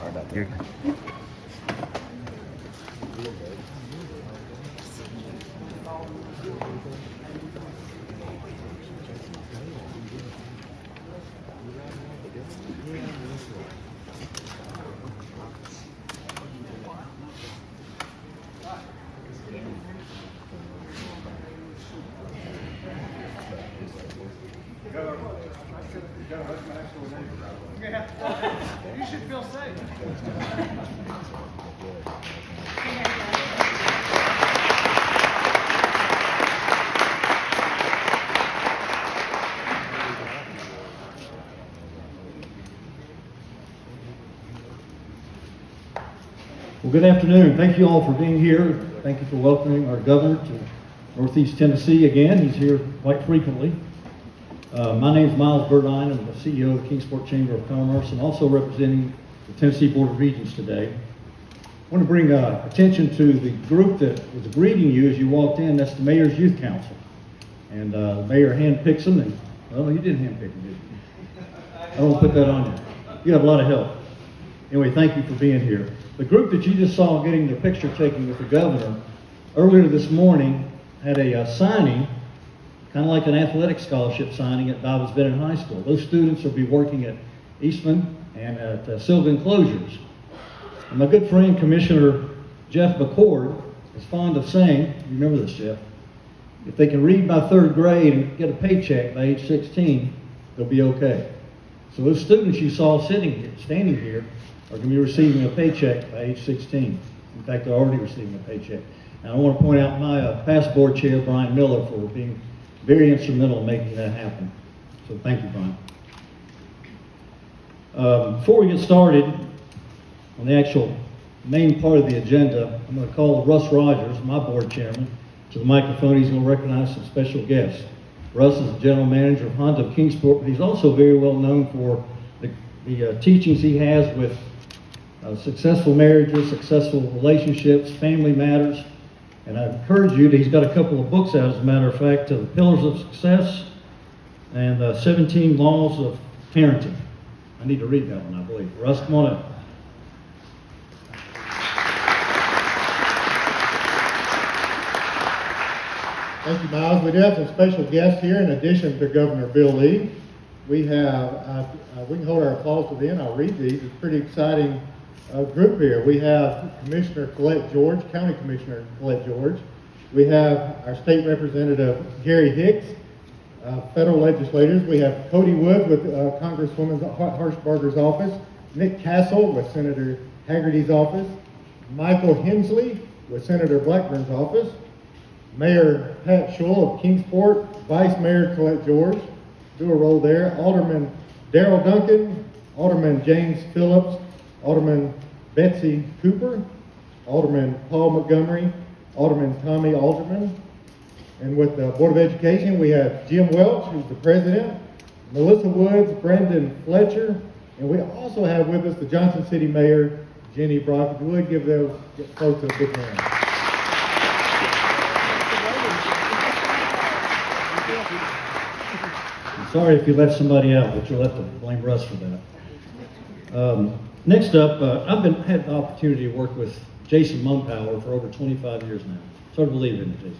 Sorry about that. Yeah, you should feel safe. Well, good afternoon. Thank you all for being here. Thank you for welcoming our governor to Northeast Tennessee again. He's here quite frequently. My name is Miles Burdine. I'm the CEO of the Kingsport Chamber of Commerce and also representing the Tennessee Board of Regents today. I want to bring attention to the group that was greeting you as you walked in. That's the Mayor's Youth Council. And the mayor handpicks them, and, well, you didn't handpick them, did you? I don't put that on you. You have a lot of help. Anyway, thank you for being here. The group that you just saw getting their picture taken with the governor earlier this morning had a signing, kind of like an athletic scholarship signing at Dobbs-Benton High School. Those students will be working at Eastman and at Sylvan Closures. And my good friend, Commissioner Jeff McCord, is fond of saying, you remember this, Jeff, if they can read by third grade and get a paycheck by age 16, they'll be okay. So those students you saw standing here, are going to be receiving a paycheck by age 16. In fact, they're already receiving a paycheck. And I want to point out my past board chair, Brian Miller, for being very instrumental in making that happen. So thank you, Brian. Before we get started on the actual main part of the agenda, I'm going to call Russ Rogers, my board chairman, to the microphone. He's going to recognize some special guests. Russ is the general manager of Honda of Kingsport, but he's also very well known for the teachings he has with successful marriages, successful relationships, family matters. And I encourage you, he's got a couple of books out, as a matter of fact, The Pillars of Success and 17 Laws of Parenting. I need to read that one, I believe. Russ, come on up. Thank you, Miles. We do have some special guests here in addition to Governor Bill Lee. We have, we can hold our applause to the end. I'll read these. It's a pretty exciting group here. We have Commissioner Colette George, County Commissioner Colette George. We have our State Representative Gary Hicks, federal legislators. We have Cody Wood with Congresswoman Harshbarger's office, Nick Castle with Senator Haggerty's office, Michael Hensley with Senator Blackburn's office, Mayor Pat Schull of Kingsport, Vice Mayor Colette George, do a roll there, Alderman Darrell Duncan, Alderman James Phillips, Alderman Betsy Cooper, Alderman Paul Montgomery, Alderman Tommy Alderman, and with the Board of Education we have Jim Welch, who's the president, Melissa Woods, Brendan Fletcher, and we also have with us the Johnson City Mayor, Jenny Brock. If you would give those folks a big hand. I'm sorry if you left somebody out, but you'll have to blame Russ for that. Next up, I've had the opportunity to work with Jason Munpower for over 25 years now. It's hard to believe, isn't it, Jason?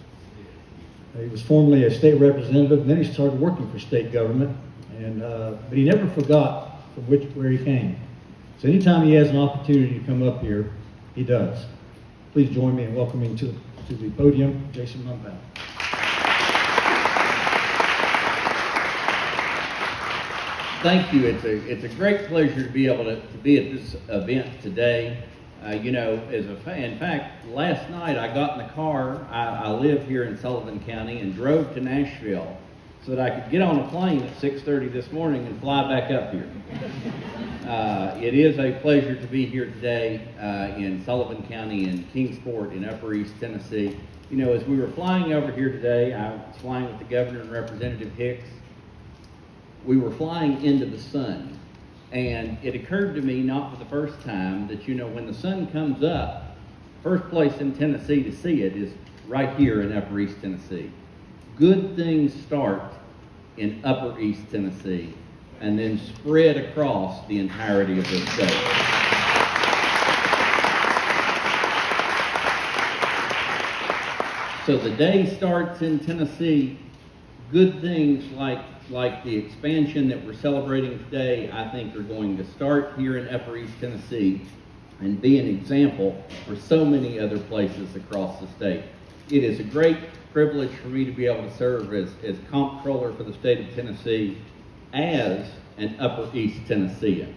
He was formerly a state representative, and then he started working for state government, and but he never forgot from where he came. So anytime he has an opportunity to come up here, he does. Please join me in welcoming to the podium, Jason Munpower. Thank you. It's a great pleasure to be able to be at this event today. You know, in fact, last night I got in the car. I live here in Sullivan County and drove to Nashville so that I could get on a plane at 6:30 this morning and fly back up here. It is a pleasure to be here today in Sullivan County in Kingsport in Upper East Tennessee. You know, as we were flying over here today, I was flying with the governor and Representative Hicks. We were flying into the sun, and it occurred to me, not for the first time, that, you know, when the sun comes up, first place in Tennessee to see it is right here in Upper East Tennessee. Good things start in Upper East Tennessee and then spread across the entirety of the state. So the day starts in Tennessee. Good things like the expansion that we're celebrating today, I think are going to start here in Upper East Tennessee and be an example for so many other places across the state. It is a great privilege for me to be able to serve as Comptroller for the state of Tennessee as an Upper East Tennessean.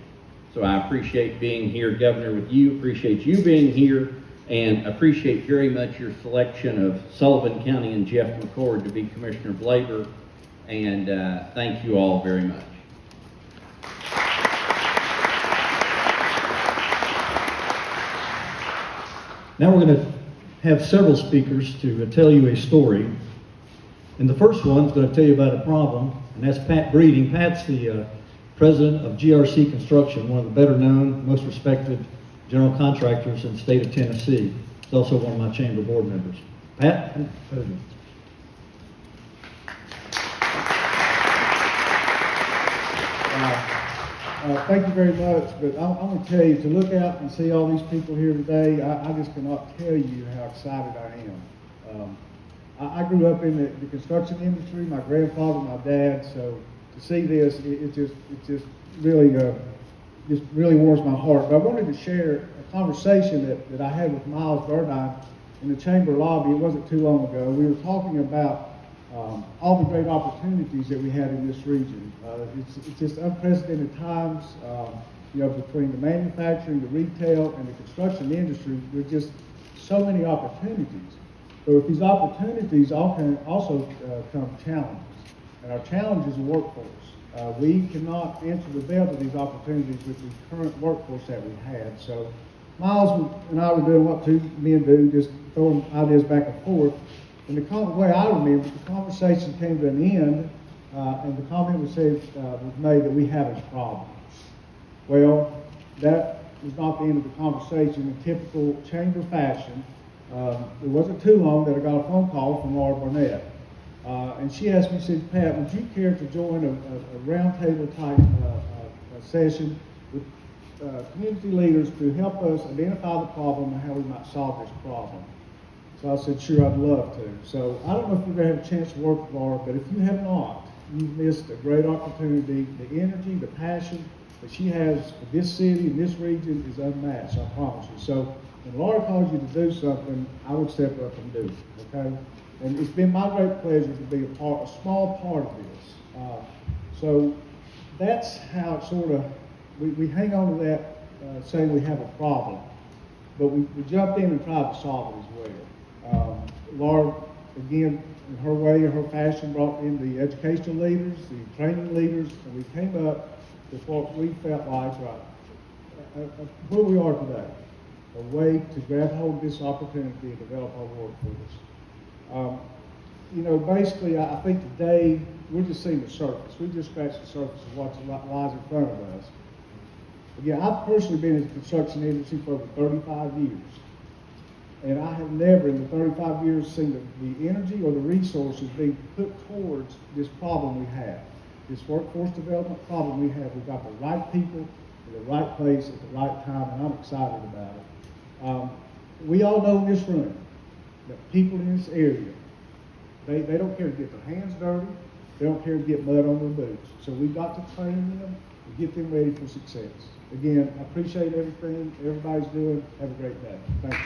So I appreciate being here, Governor, with you, appreciate you being here, and appreciate very much your selection of Sullivan County and Jeff McCord to be Commissioner of Labor, and thank you all very much. Now we're going to have several speakers to tell you a story. And the first one's going to tell you about a problem, and that's Pat Breeding. Pat's the president of GRC Construction, one of the better known, most respected general contractors in the state of Tennessee. He's also one of my chamber board members. Pat? Thank you very much, but I'm going to tell you, to look out and see all these people here today, I just cannot tell you how excited I am. I grew up in the construction industry, my grandfather, my dad, so to see this, it just really warms my heart. But I wanted to share a conversation that I had with Miles Burdine in the chamber lobby. It wasn't too long ago. We were talking about all the great opportunities that we had in this region. It's just unprecedented times, between the manufacturing, the retail, and the construction industry. There's just so many opportunities. But with these opportunities also come challenges. And our challenge is the workforce. We cannot answer the bell to these opportunities with the current workforce that we have. So Miles and I were doing what two men do, just throwing ideas back and forth. And the way I remember, the conversation came to an end, and the comment was made that we have a problem. Well, that was not the end of the conversation. In typical chamber fashion, it wasn't too long that I got a phone call from Laura Barnett. And she asked me, she said, Pat, would you care to join a roundtable type session with community leaders to help us identify the problem and how we might solve this problem? So I said, sure, I'd love to. So I don't know if you've ever had a chance to work with Laura, but if you have not, you've missed a great opportunity. The energy, the passion that she has for this city and this region is unmatched, I promise you. So when Laura calls you to do something, I would step up and do it, okay? And it's been my great pleasure to be a small part of this. So that's how it sort of, we hang on to that saying we have a problem, but we jumped in and tried to solve it as well. Laura, again, in her way, in her fashion, brought in the educational leaders, the training leaders, and we came up with what we felt like, where we are today, a way to grab hold of this opportunity and develop our workforce. Basically, I think today we're just seeing the surface. We just scratched the surface of what lies in front of us. Again, I've personally been in the construction industry for over 35 years. And I have never in the 35 years seen the energy or the resources being put towards this problem we have. This workforce development problem we have. We've got the right people in the right place at the right time, and I'm excited about it. We all know in this room that people in this area, they don't care to get their hands dirty. They don't care to get mud on their boots. So we've got to train them and get them ready for success. Again, I appreciate everything everybody's doing. Have a great day. Thank you.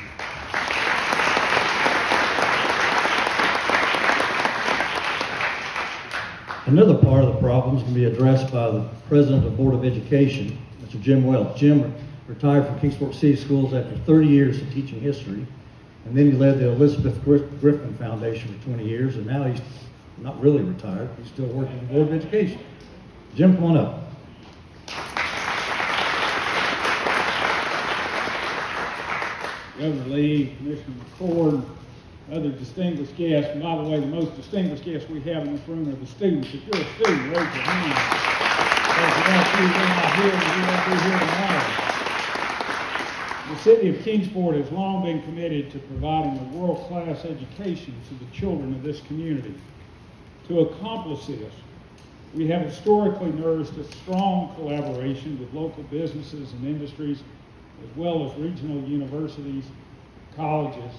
Another part of the problem is going to be addressed by the president of the Board of Education, Mr. Jim Welch. Jim retired from Kingsport City Schools after 30 years of teaching history, and then he led the Elizabeth Griffin Foundation for 20 years, and now he's not really retired. He's still working at the Board of Education. Jim, come on up. Governor Lee, Commissioner McCord, other distinguished guests. And by the way, the most distinguished guests we have in this room are the students. If you're a student, raise your hand. Because you're not here, you won't be here tomorrow. The City of Kingsport has long been committed to providing a world-class education to the children of this community. To accomplish this, we have historically nourished a strong collaboration with local businesses and industries, as well as regional universities, colleges,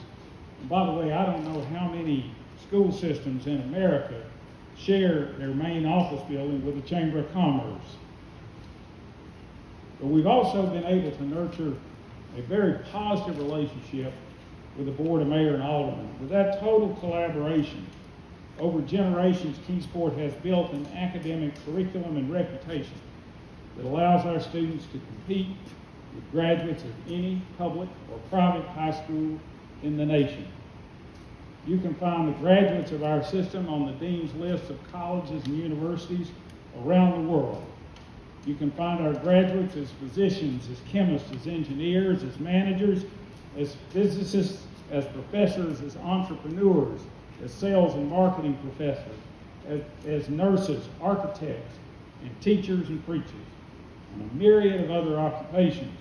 And by the way, I don't know how many school systems in America share their main office building with the Chamber of Commerce. But we've also been able to nurture a very positive relationship with the Board of Mayor and Aldermen. With that total collaboration, over generations, Kingsport has built an academic curriculum and reputation that allows our students to compete with graduates of any public or private high school in the nation. You can find the graduates of our system on the dean's list of colleges and universities around the world. You can find our graduates as physicians, as chemists, as engineers, as managers, as physicists, as professors, as entrepreneurs, as sales and marketing professors, as nurses, architects, and teachers and preachers, and a myriad of other occupations.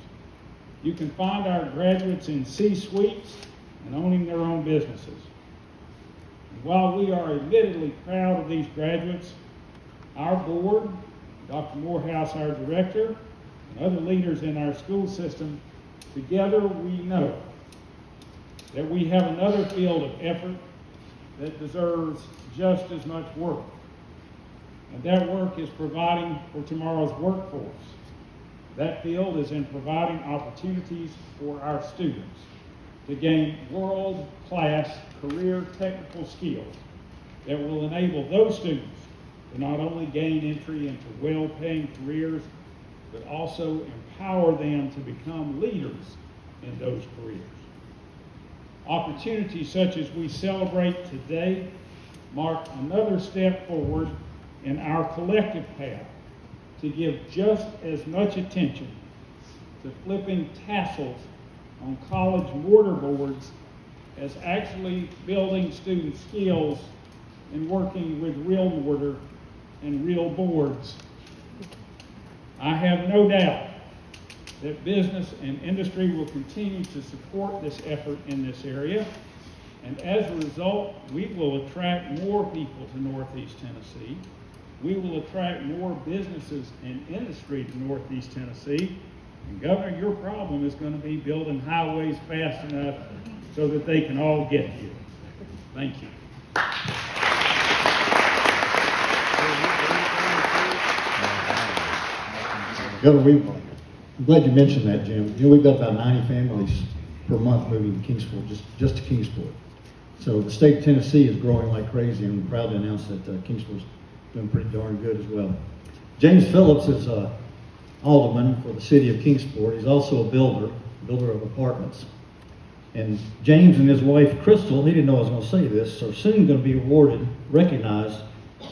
You can find our graduates in C-suites and owning their own businesses. And while we are admittedly proud of these graduates, our board, Dr. Morehouse, our director, and other leaders in our school system, together we know that we have another field of effort that deserves just as much work. And that work is providing for tomorrow's workforce. That field is in providing opportunities for our students to gain world-class career technical skills that will enable those students to not only gain entry into well-paying careers, but also empower them to become leaders in those careers. Opportunities such as we celebrate today mark another step forward in our collective path to give just as much attention to flipping tassels on college mortarboards as actually building student skills and working with real mortar and real boards. I have no doubt that business and industry will continue to support this effort in this area, and as a result, we will attract more people to Northeast Tennessee. We will attract more businesses and industry to Northeast Tennessee. And Governor, your problem is going to be building highways fast enough so that they can all get here. Thank you. Governor, I'm glad you mentioned that, Jim. You know, we've got about 90 families per month moving to Kingsport, just to Kingsport. So the state of Tennessee is growing like crazy, and we're proud to announce that Kingsport's doing pretty darn good as well. James Phillips is alderman for the City of Kingsport. He's also a builder of apartments. And James and his wife, Crystal, he didn't know I was going to say this, are soon going to be recognized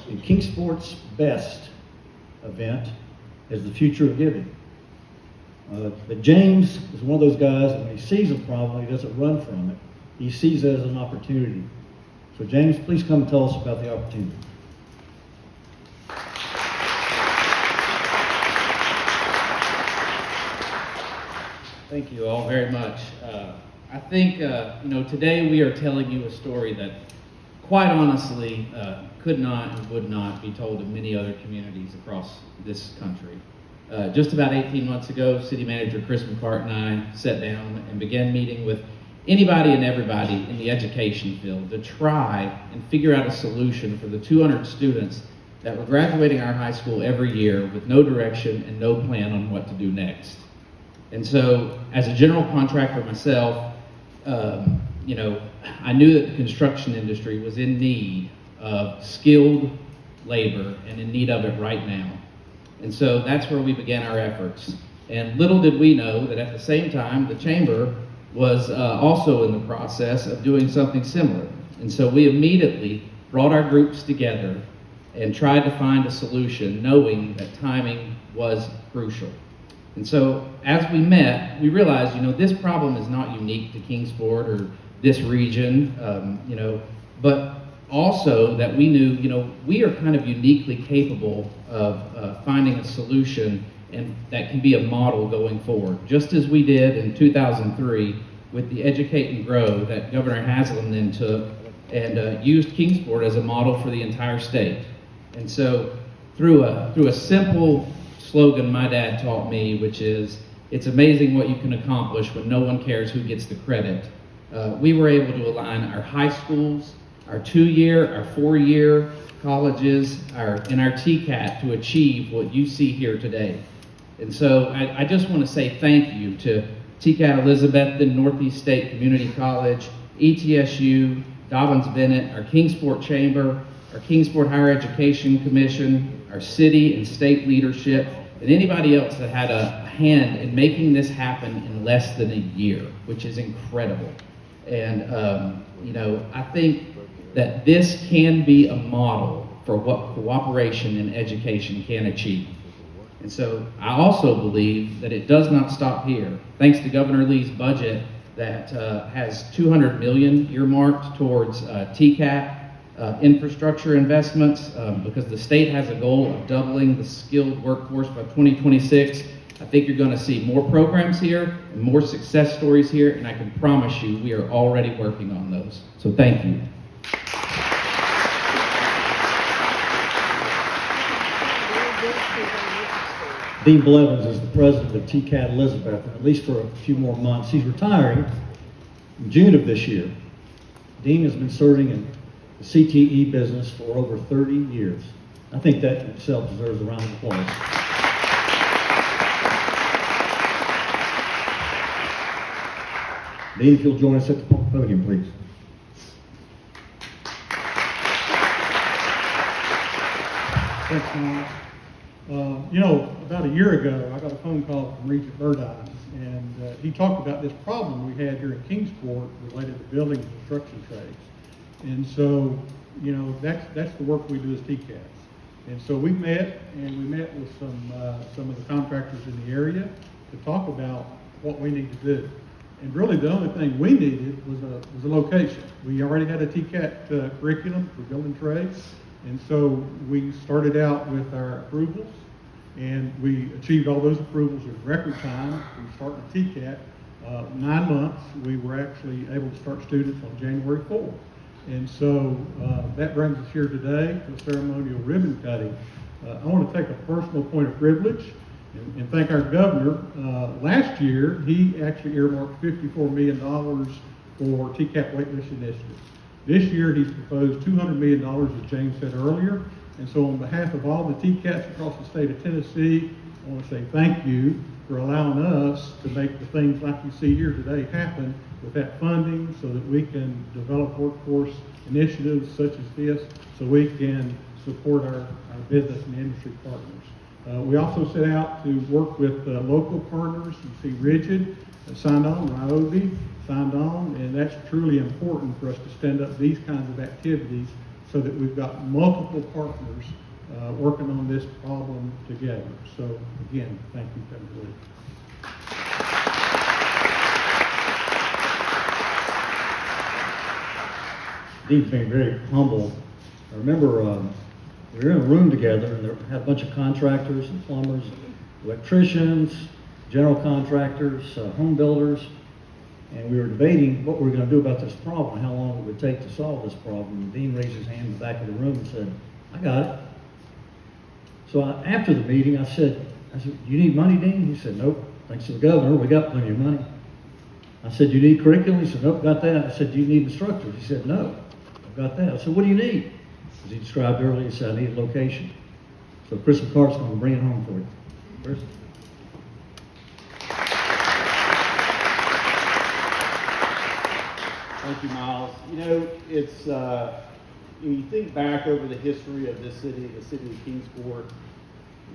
in Kingsport's best event as the Future of Giving. But James is one of those guys that when he sees a problem, he doesn't run from it. He sees it as an opportunity. So James, please come tell us about the opportunity. Thank you all very much. I think, today we are telling you a story that quite honestly could not and would not be told in many other communities across this country. Just about 18 months ago, City Manager Chris McCart and I sat down and began meeting with anybody and everybody in the education field to try and figure out a solution for the 200 students that were graduating our high school every year with no direction and no plan on what to do next. And so, as a general contractor myself, I knew that the construction industry was in need of skilled labor and in need of it right now. And so that's where we began our efforts. And little did we know that at the same time, the Chamber was also in the process of doing something similar. And so we immediately brought our groups together and tried to find a solution, knowing that timing was crucial. And so as we met, we realized, this problem is not unique to Kingsport or this region, but also that we knew, we are kind of uniquely capable of finding a solution and that can be a model going forward, just as we did in 2003 with the Educate and Grow that Governor Haslam then took and used Kingsport as a model for the entire state. And so through a simple slogan my dad taught me, which is, it's amazing what you can accomplish when no one cares who gets the credit. we were able to align our high schools, our 2-year, our 4-year colleges, and our TCAT to achieve what you see here today. And so I just want to say thank you to TCAT Elizabethton, Northeast State Community College, ETSU, Dobbins-Bennett, our Kingsport Chamber, our Kingsport Higher Education Commission, our city and state leadership, and anybody else that had a hand in making this happen in less than a year, which is incredible. And, you know, I think that this can be a model for what cooperation in education can achieve. And so I also believe that it does not stop here. Thanks to Governor Lee's budget that has $200 million earmarked towards TCAT infrastructure investments, because the state has a goal of doubling the skilled workforce by 2026. I think you're going to see more programs here and more success stories here, and I can promise you we are already working on those. So thank you. Dean Blevins is the president of TCAT Elizabeth, at least for a few more months. He's retiring in June of this year. Dean has been serving in the CTE business for over 30 years. I think that in itself deserves a round of applause. Dean, if you'll join us at the podium, please. Thanks, Mike. You know, about a year ago, I got a phone call from Regent Burdine, and he talked about this problem we had here in Kingsport related to building and construction trades. And so, you know, that's the work we do as TCATs. And so we met with some of the contractors in the area to talk about what we need to do. And really, the only thing we needed was a location. We already had a TCAT curriculum for building trades, and so we started out with our approvals, and we achieved all those approvals in record time. We started TCAT 9 months. We were actually able to start students on January 4th. And so that brings us here today to a ceremonial ribbon cutting. I want to take a personal point of privilege and thank our governor. Last year, he actually earmarked $54 million for TCAT waitlist initiatives. This year, he's proposed $200 million, as James said earlier. And so on behalf of all the TCATs across the state of Tennessee, I want to say thank you for allowing us to make the things like you see here today happen with that funding, so that we can develop workforce initiatives such as this, so we can support our business and industry partners. We also set out to work with local partners. You see Rigid signed on, Ryobi signed on, and that's truly important for us to stand up these kinds of activities so that we've got multiple partners working on this problem together. So again, thank you, Governor Lee. Dean's being very humble. I remember we were in a room together, and there had a bunch of contractors and plumbers, electricians, general contractors, home builders, and we were debating what we were going to do about this problem, how long it would take to solve this problem. And Dean raised his hand in the back of the room and said, "I got it." So after the meeting, I said, "You need money, Dean?" He said, "Nope. Thanks to the governor, we got plenty of money." I said, "You need curriculum?" He said, "Nope, got that." I said, "Do you need instructors?" He said, "No, I've got that." I said, "What do you need?" As he described earlier, he said, "I need a location." So Chris McCart's going to bring it home for you. Chris? Thank you, Miles. You know, it's, when you think back over the history of this city, the city of Kingsport,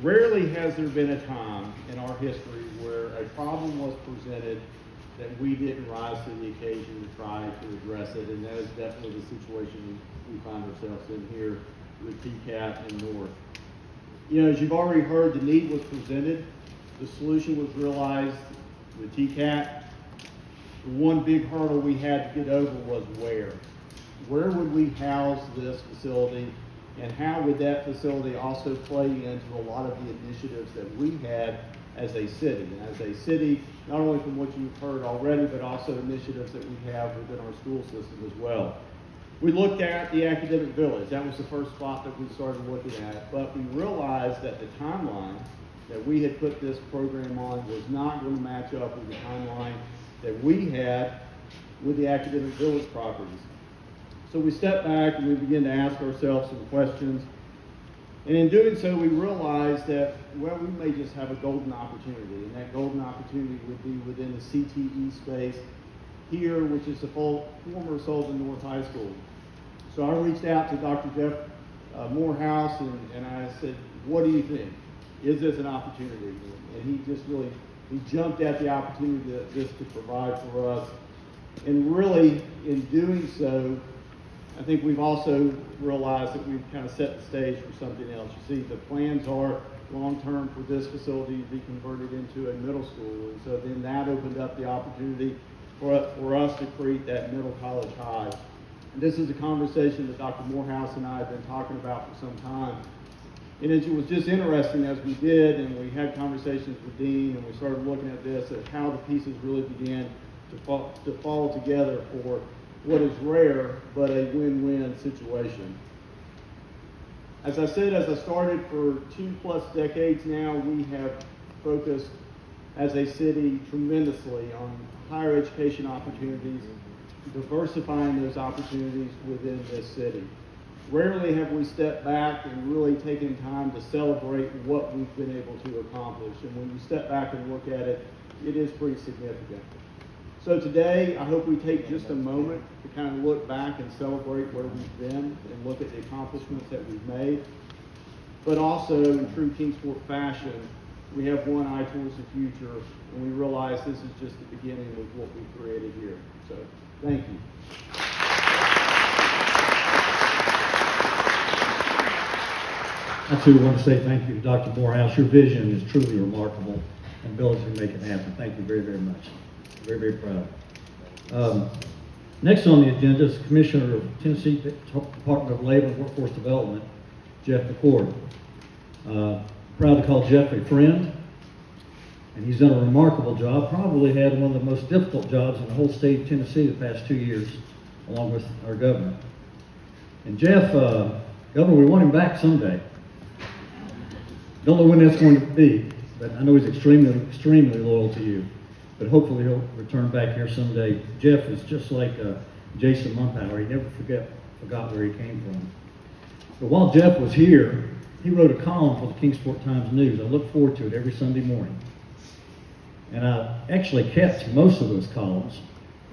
rarely has there been a time in our history where a problem was presented that we didn't rise to the occasion to try to address it, and that is definitely the situation we find ourselves in here with TCAT and North. You know, as you've already heard, the need was presented, the solution was realized with TCAT. The one big hurdle we had to get over was where. Where would we house this facility, and how would that facility also play into a lot of the initiatives that we had as a city? And as a city, not only from what you've heard already, but also initiatives that we have within our school system as well. We looked at the academic village. That was the first spot that we started looking at, but we realized that the timeline that we had put this program on was not going to match up with the timeline that we had with the academic village properties. So we stepped back and we began to ask ourselves some questions. And in doing so, we realized that, well, we may just have a golden opportunity, and that golden opportunity would be within the CTE space here, which is the former Sullivan North High School. So I reached out to Dr. Jeff Morehouse, and I said, what do you think? Is this an opportunity? And he jumped at the opportunity that this could provide for us. And really, in doing so, I think we've also realized that we've kind of set the stage for something else. You see, the plans are long-term for this facility to be converted into a middle school. And so then that opened up the opportunity for us to create that middle college high. And this is a conversation that Dr. Morehouse and I have been talking about for some time. And it was just interesting as we did, and we had conversations with Dean, and we started looking at this, at how the pieces really began to fall together for what is rare, but a win-win situation. As I said, as I started, for 2+ decades now, we have focused as a city tremendously on higher education opportunities, diversifying those opportunities within this city. Rarely have we stepped back and really taken time to celebrate what we've been able to accomplish. And when you step back and look at it, it is pretty significant. So today, I hope we take just a moment to kind of look back and celebrate where we've been and look at the accomplishments that we've made. But also, in true Kingsport fashion, we have one eye towards the future, and we realize this is just the beginning of what we've created here. So, thank you. I too want to say thank you to Dr. Morehouse. Your vision is truly remarkable and ability to make it happen. Thank you very, very much. Very, very proud. Next on the agenda is Commissioner of Tennessee Department of Labor and Workforce Development, Jeff McCord. Proud to call Jeff a friend, and he's done a remarkable job. Probably had one of the most difficult jobs in the whole state of Tennessee the past 2 years, along with our governor. And Jeff, Governor, we want him back someday. Don't know when that's going to be, but I know he's extremely, extremely loyal to you. But hopefully he'll return back here someday. Jeff is just like Jason Munpower. He never forgot where he came from. But while Jeff was here, he wrote a column for the Kingsport Times-News. I look forward to it every Sunday morning. And I actually kept most of those columns.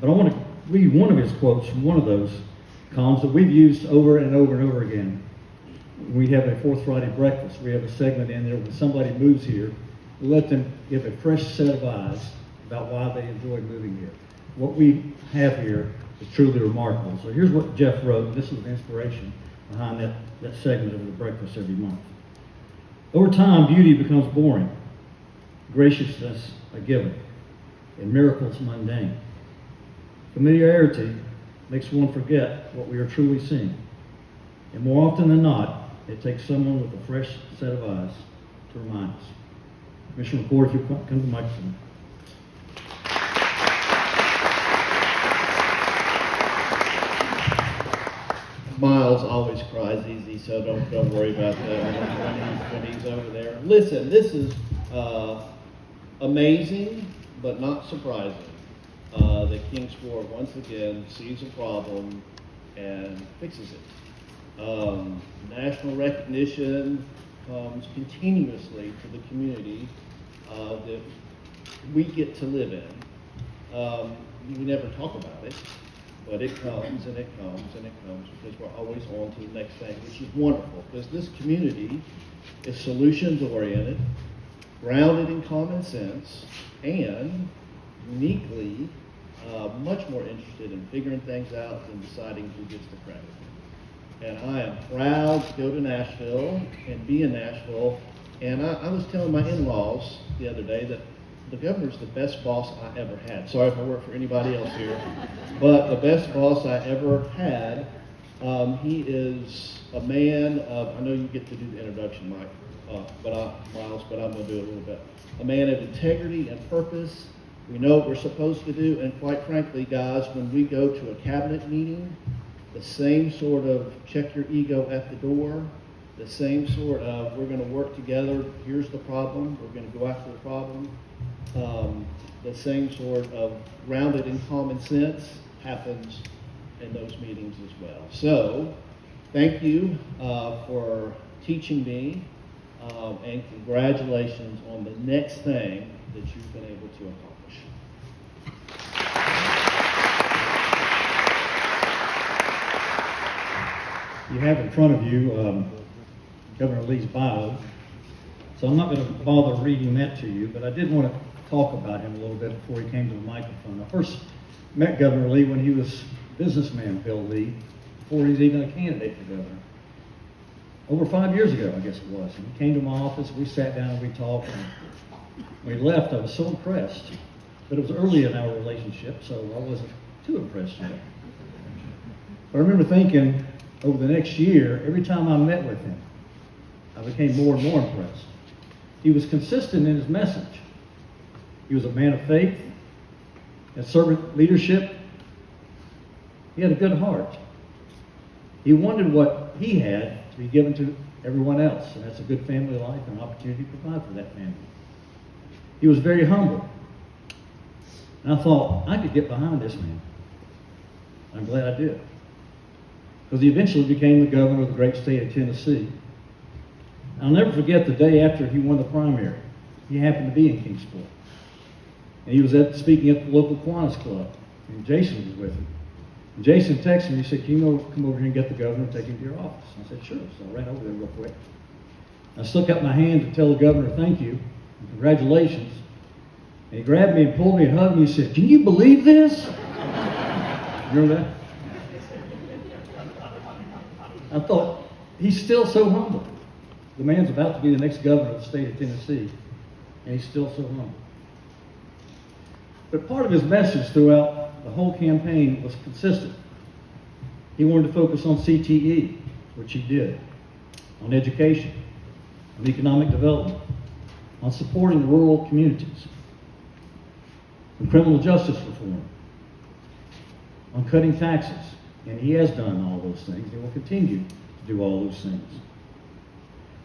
But I want to read one of his quotes from one of those columns that we've used over and over and over again. We have a Fourth Friday breakfast. We have a segment in there when somebody moves here, we let them give a fresh set of eyes about why they enjoy moving here. What we have here is truly remarkable. So here's what Jeff wrote, and this is an inspiration behind that segment of the breakfast every month. Over time, beauty becomes boring, graciousness a given, and miracles mundane. Familiarity makes one forget what we are truly seeing. And more often than not, it takes someone with a fresh set of eyes to remind us. Commissioner McCord, if you come to the microphone. Miles always cries easy, so don't worry about that when he's over there. Listen, this is amazing, but not surprising. That Kingsport once again sees a problem and fixes it. National recognition comes continuously to the community that we get to live in. We never talk about it. But it comes and it comes and it comes because we're always on to the next thing, which is wonderful because this community is solutions oriented, grounded in common sense, and uniquely much more interested in figuring things out than deciding who gets the credit. And I am proud to go to Nashville and be in Nashville. And I was telling my in-laws the other day that the governor's the best boss I ever had. Sorry if I work for anybody else here, but the best boss I ever had. He is a man of, I know you get to do the introduction, Mike, Miles, but I'm going to do it a little bit. A man of integrity and purpose. We know what we're supposed to do, and quite frankly, guys, when we go to a cabinet meeting, the same sort of check your ego at the door, the same sort of we're going to work together, here's the problem, we're going to go after the problem. The same sort of grounded in common sense happens in those meetings as well. So, thank you for teaching me, and congratulations on the next thing that you've been able to accomplish. You have in front of you Governor Lee's bio, so I'm not going to bother reading that to you, but I did want to talk about him a little bit before he came to the microphone. I first met Governor Lee when he was businessman Bill Lee, before he was even a candidate for governor. Over 5 years ago, I guess it was. And he came to my office, we sat down and we talked, and when he left, I was so impressed. But it was early in our relationship, so I wasn't too impressed yet. But I remember thinking, over the next year, every time I met with him, I became more and more impressed. He was consistent in his message. He was a man of faith, had servant leadership. He had a good heart. He wanted what he had to be given to everyone else, and that's a good family life and an opportunity to provide for that family. He was very humble. And I thought, I could get behind this man. I'm glad I did. Because he eventually became the governor of the great state of Tennessee. I'll never forget the day after he won the primary. He happened to be in Kingsport. And he was speaking at the local Kiwanis Club. And Jason was with him. And Jason texted me, he said, can you come over here and get the governor and take him to your office? I said, sure. So I ran over there real quick. I stuck up my hand to tell the governor thank you and congratulations. And he grabbed me and pulled me and hugged me and said, can you believe this? Remember that? I thought, he's still so humble. The man's about to be the next governor of the state of Tennessee, and he's still so humble. But part of his message throughout the whole campaign was consistent. He wanted to focus on CTE, which he did, on education, on economic development, on supporting rural communities, on criminal justice reform, on cutting taxes. And he has done all those things. He will continue to do all those things.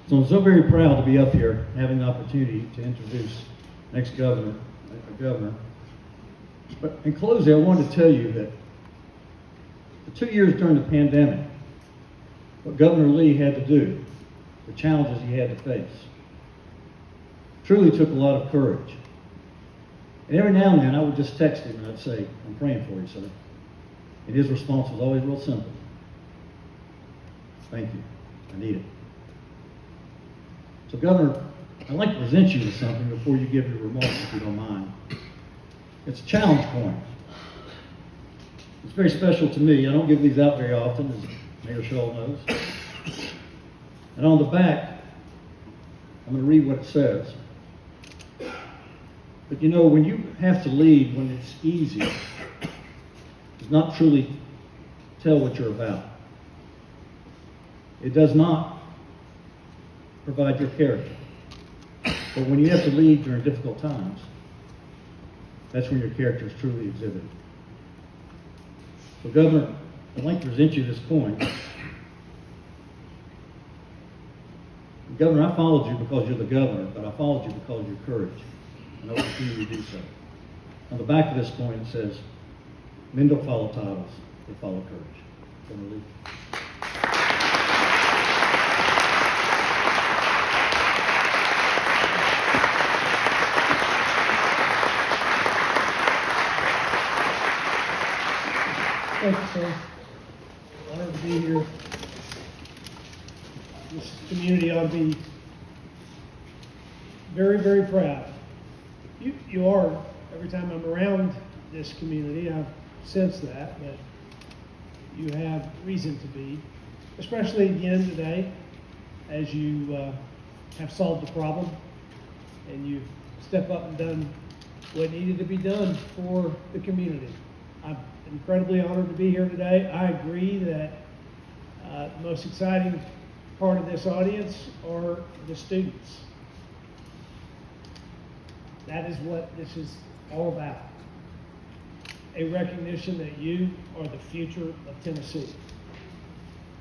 So I'm so very proud to be up here having the opportunity to introduce next governor. But in closing, I wanted to tell you that the 2 years during the pandemic, what Governor Lee had to do, the challenges he had to face, truly took a lot of courage. And every now and then I would just text him and I'd say, I'm praying for you, sir. And his response was always real simple. Thank you. I need it. So, Governor, I'd like to present you with something before you give your remarks, if you don't mind. It's a challenge coin. It's very special to me. I don't give these out very often, as Mayor Shull knows. And on the back, I'm going to read what it says. But you know, when you have to lead when it's easy, does not truly tell what you're about. It does not provide your character. But when you have to lead during difficult times, that's when your character is truly exhibited. So, Governor, I'd like to present you this coin. Governor, I followed you because you're the governor, but I followed you because of your courage. And I will continue to do so. On the back of this coin it says, men don't follow titles, they follow courage. Governor Lee. Thank you, sir. Honored to be here. This community ought to be very, very proud. You are. Every time I'm around this community, I sense that you have reason to be, especially again today, as you have solved the problem and you've stepped up and done what needed to be done for the community. I'm incredibly honored to be here today. I agree that the most exciting part of this audience are the students. That is what this is all about. A recognition that you are the future of Tennessee.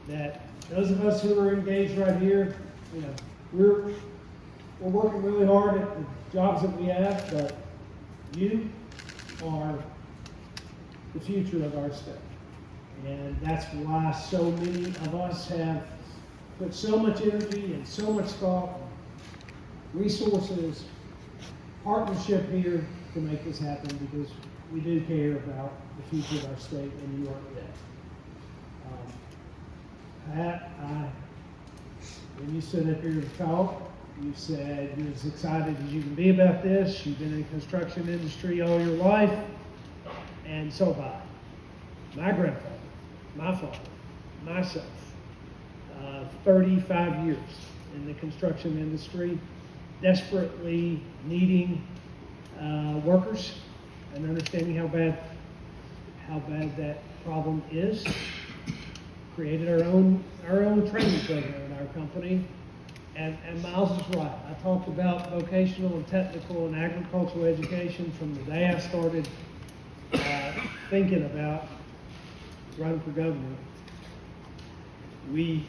That those of us who are engaged right here, you know, we're working really hard at the jobs that we have, but you are the future of our state. And that's why so many of us have put so much energy and so much thought, resources, partnership here to make this happen, because we do care about the future of our state, and you are today. Pat, when you stood up here to talk, you said you're as excited as you can be about this. You've been in the construction industry all your life, and so have I. My grandfather, my father, myself, 35 years in the construction industry, desperately needing workers and understanding how bad that problem is. Created our own training program in our company, and Miles is right. I talked about vocational and technical and agricultural education from the day I started thinking about running for governor. We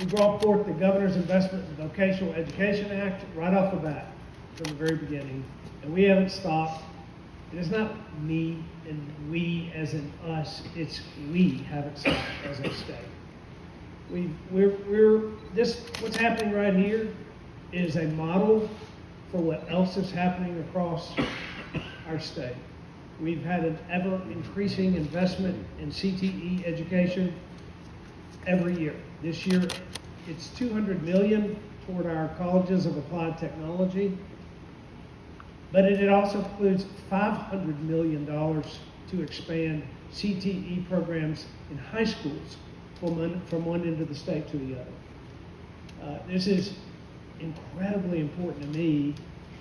brought forth the Governor's Investment in Vocational Education Act right off the bat from the very beginning, and we haven't stopped. It is not me and we as in us, it's we haven't stopped as a state. What's happening right here is a model for what else is happening across our state. We've had an ever increasing investment in CTE education every year. This year, it's $200 million toward our colleges of applied technology, but it also includes $500 million to expand CTE programs in high schools from one end of the state to the other. This is incredibly important to me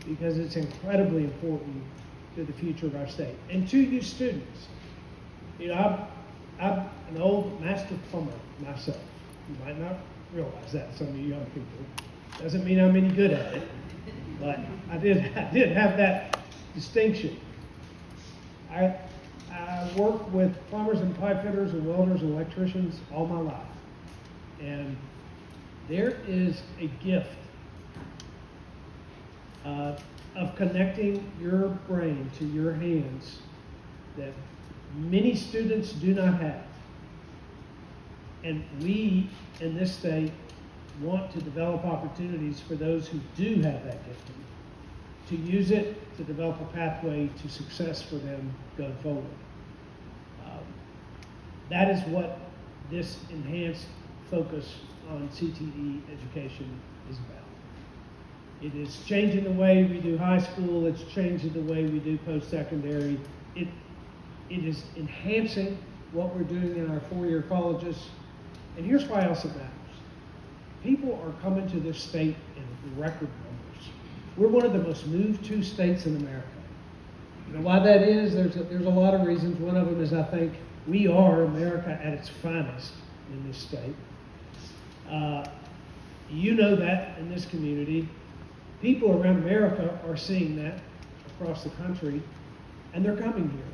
because it's incredibly important to the future of our state. And to you students, I'm an old master plumber myself. You might not realize that, some of you young people. Doesn't mean I'm any good at it, but I did have that distinction. I worked with plumbers and pipe fitters and welders and electricians all my life. And there is a gift of connecting your brain to your hands that many students do not have. And we in this state want to develop opportunities for those who do have that gifting, to use it to develop a pathway to success for them going forward. That is what this enhanced focus on CTE education is about. It is changing the way we do high school, it's changing the way we do post-secondary. It is enhancing what we're doing in our four-year colleges. And here's why else it matters. People are coming to this state in record numbers. We're one of the most moved to states in America. You know why that is? There's a lot of reasons. One of them is I think we are America at its finest in this state. You know that in this community. People around America are seeing that across the country, and they're coming here.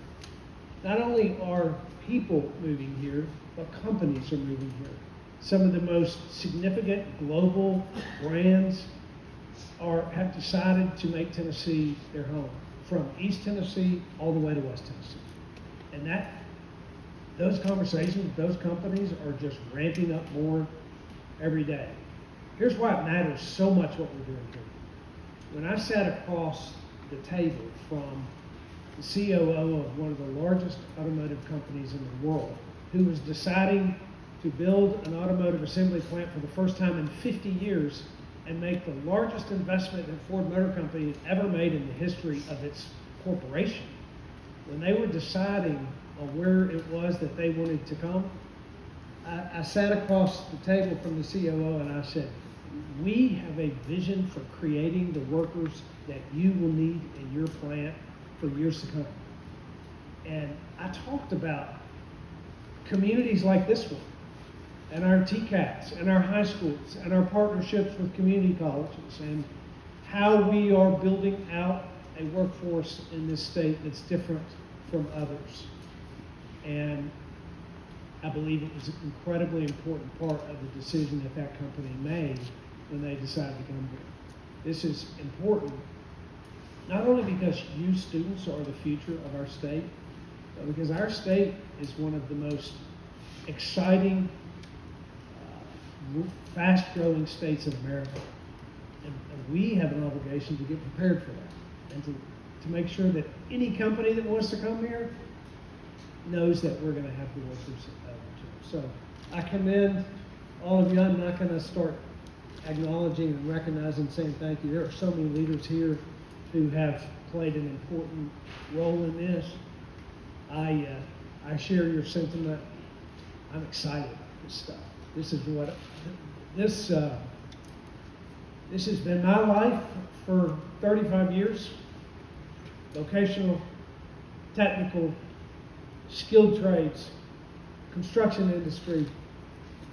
Not only are people moving here, but companies are moving here. Some of the most significant global brands have decided to make Tennessee their home, from East Tennessee all the way to West Tennessee. And those conversations with those companies are just ramping up more every day. Here's why it matters so much what we're doing here. When I sat across the table from the COO of one of the largest automotive companies in the world, who was deciding to build an automotive assembly plant for the first time in 50 years and make the largest investment that Ford Motor Company had ever made in the history of its corporation. When they were deciding on where it was that they wanted to come, I sat across the table from the COO and I said, we have a vision for creating the workers that you will need in your plant for years to come. And I talked about communities like this one, and our TCATs, and our high schools, and our partnerships with community colleges, and how we are building out a workforce in this state that's different from others. And I believe it was an incredibly important part of the decision that company made when they decided to come here. This is important, not only because you students are the future of our state, because our state is one of the most exciting, fast-growing states in America. And we have an obligation to get prepared for that and to make sure that any company that wants to come here knows that we're going to have to work through some opportunities. So I commend all of you. I'm not going to start acknowledging and recognizing, saying thank you. There are so many leaders here who have played an important role in this. I share your sentiment. I'm excited about this stuff. This is what this has been my life for 35 years. Vocational, technical, skilled trades, construction industry,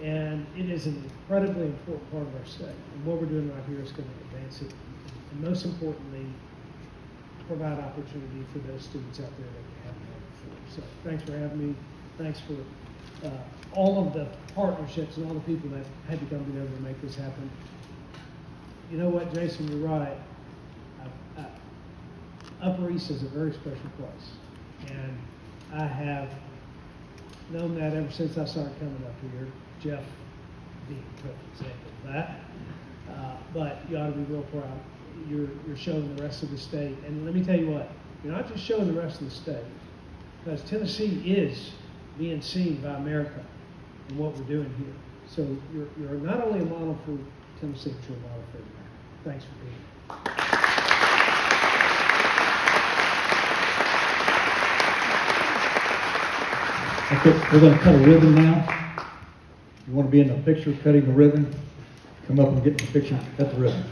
and it is an incredibly important part of our state. And what we're doing right here is going to advance it, and most importantly, provide opportunity for those students out there that we haven't had before. So thanks for having me. Thanks for all of the partnerships and all the people that had to come together to make this happen. You know what, Jason, you're right. Upper East is a very special place, and I have known that ever since I started coming up here. Jeff being a perfect example of that. But you ought to be real proud. You're showing the rest of the state, and let me tell you what, you're not just showing the rest of the state, because Tennessee is being seen by America in what we're doing here. So you're not only a model for Tennessee, but you're a model for America. Thanks for being here. Okay, we're going to cut a ribbon now. You want to be in the picture cutting the ribbon? Come up and get in the picture, cut the ribbon.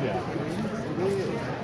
Yeah.